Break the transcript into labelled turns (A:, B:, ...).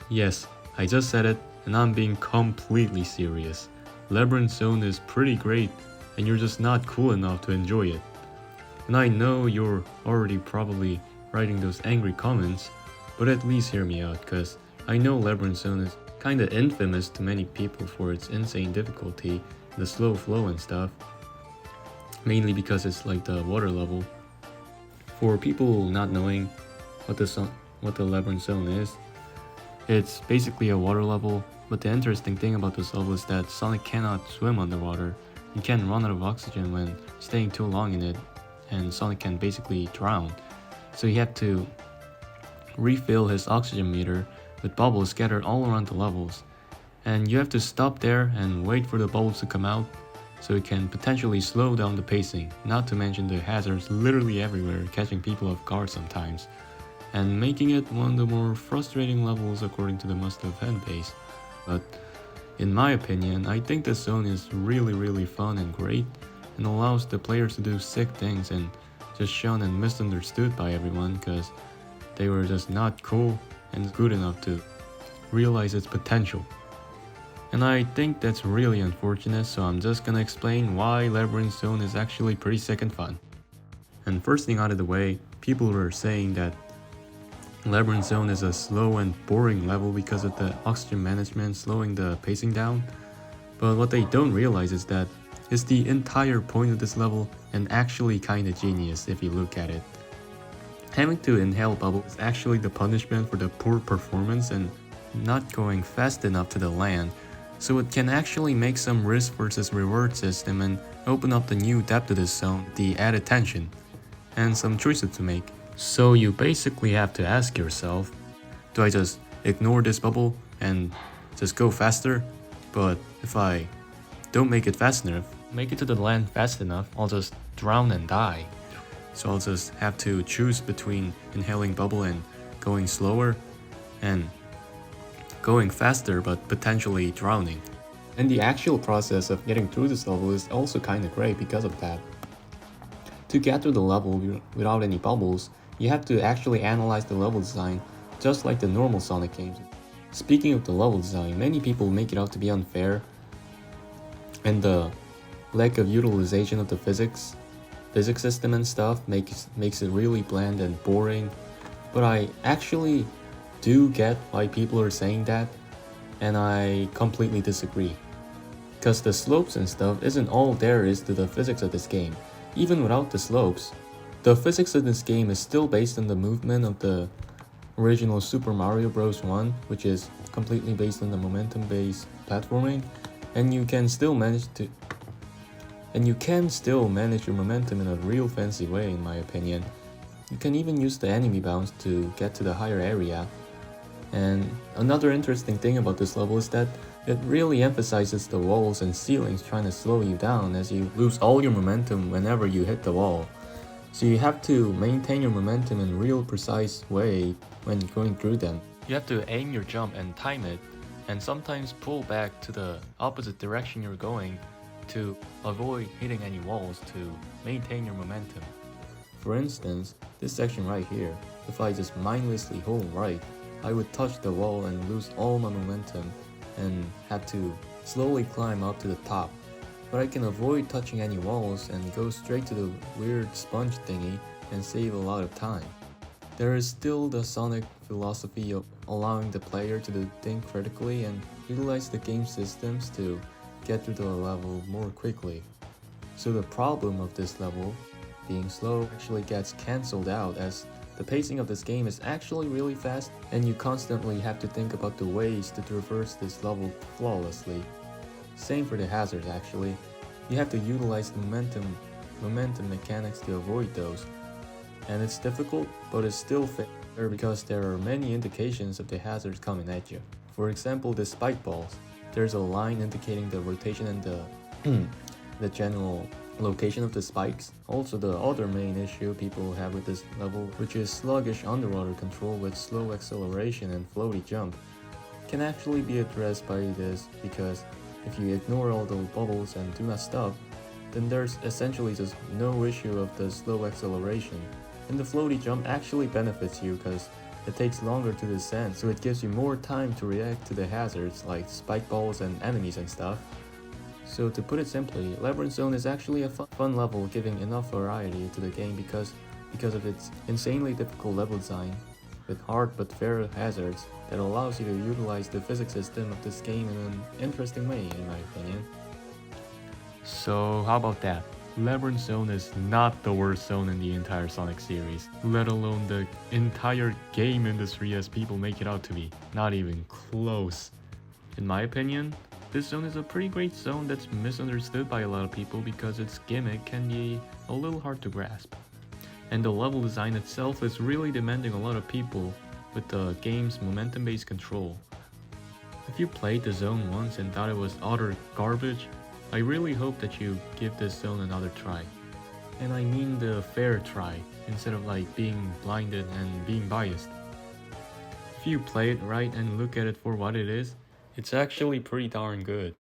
A: Yes, I just said it, and I'm being completely serious. Labyrinth Zone is pretty great, and you're just not cool enough to enjoy it. And I know you're already probably writing those angry comments, but at least hear me out, cause I know Labyrinth Zone is kinda infamous to many people for its insane difficulty, the slow flow and stuff, mainly because it's like the water level. For people not knowing what the Labyrinth Zone is, it's basically a water level, but the interesting thing about this level is that Sonic cannot swim underwater and can run out of oxygen when staying too long in it, and Sonic can basically drown. So you have to refill his oxygen meter with bubbles scattered all around the levels, and you have to stop there and wait for the bubbles to come out so it can potentially slow down the pacing, not to mention the hazards literally everywhere, catching people off guard sometimes, and making it one of the more frustrating levels according to the must-have fan base. But in my opinion, I think this zone is really fun and great, and allows the players to do sick things and just shown and misunderstood by everyone because they were just not cool and good enough to realize its potential. And I think that's really unfortunate, so I'm just gonna explain why Labyrinth Zone is actually pretty sick and fun. And first thing out of the way, people were saying that Labyrinth Zone is a slow and boring level because of the oxygen management slowing the pacing down. But what they don't realize is that it's the entire point of this level and actually kinda genius if you look at it. Having to inhale bubbles is actually the punishment for the poor performance and not going fast enough to the land, so it can actually make some risk versus reward system and open up the new depth of this zone, the added tension, and some choices to make. So you basically have to ask yourself, do I just ignore this bubble and just go faster? But if I don't make it fast enough, make it to the land fast enough, I'll just drown and die. So I'll just have to choose between inhaling bubble and going slower, and going faster but potentially drowning. And the actual process of getting through this level is also kinda great because of that. To get through the level without any bubbles, you have to actually analyze the level design just like the normal Sonic games. Speaking of the level design, many people make it out to be unfair, and the lack of utilization of the physics system and stuff makes it really bland and boring. But I actually do get why people are saying that, and I completely disagree. Cause the slopes and stuff isn't all there is to the physics of this game. Even without the slopes, the physics of this game is still based on the movement of the original Super Mario Bros. 1, which is completely based on the momentum-based platforming, and you can still manage your momentum in a real fancy way, in my opinion. You can even use the enemy bounce to get to the higher area. And another interesting thing about this level is that it really emphasizes the walls and ceilings trying to slow you down as you lose all your momentum whenever you hit the wall. So you have to maintain your momentum in a real precise way when going through them. You have to aim your jump and time it, and sometimes pull back to the opposite direction you're going to avoid hitting any walls to maintain your momentum. For instance, this section right here, if I just mindlessly hold right, I would touch the wall and lose all my momentum and have to slowly climb up to the top. But I can avoid touching any walls and go straight to the weird sponge thingy and save a lot of time. There is still the Sonic philosophy of allowing the player to think critically and utilize the game systems to get through the level more quickly. So the problem of this level being slow actually gets cancelled out as the pacing of this game is actually really fast, and you constantly have to think about the ways to traverse this level flawlessly. Same for the hazards actually. You have to utilize the momentum mechanics to avoid those. And it's difficult, but it's still fair because there are many indications of the hazards coming at you. For example, the spike balls. There's a line indicating the rotation and the general location of the spikes. Also, the other main issue people have with this level, which is sluggish underwater control with slow acceleration and floaty jump, can actually be addressed by this, because if you ignore all the bubbles and do not stop, then there's essentially just no issue of the slow acceleration, and the floaty jump actually benefits you because It takes longer to descend, so it gives you more time to react to the hazards like spike balls and enemies and stuff. So to put it simply, Labyrinth Zone is actually a fun level, giving enough variety to the game because of its insanely difficult level design, with hard but fair hazards that allows you to utilize the physics system of this game in an interesting way, in my opinion. So how about that? Labyrinth Zone is not the worst zone in the entire Sonic series, let alone the entire game industry as people make it out to be. Not even close. In my opinion, this zone is a pretty great zone that's misunderstood by a lot of people because its gimmick can be a little hard to grasp. And the level design itself is really demanding a lot of people with the game's momentum-based control. If you played the zone once and thought it was utter garbage, I really hope that you give this zone another try. And I mean the fair try, instead of like being blinded and being biased. If you play it right and look at it for what it is, it's actually pretty darn good.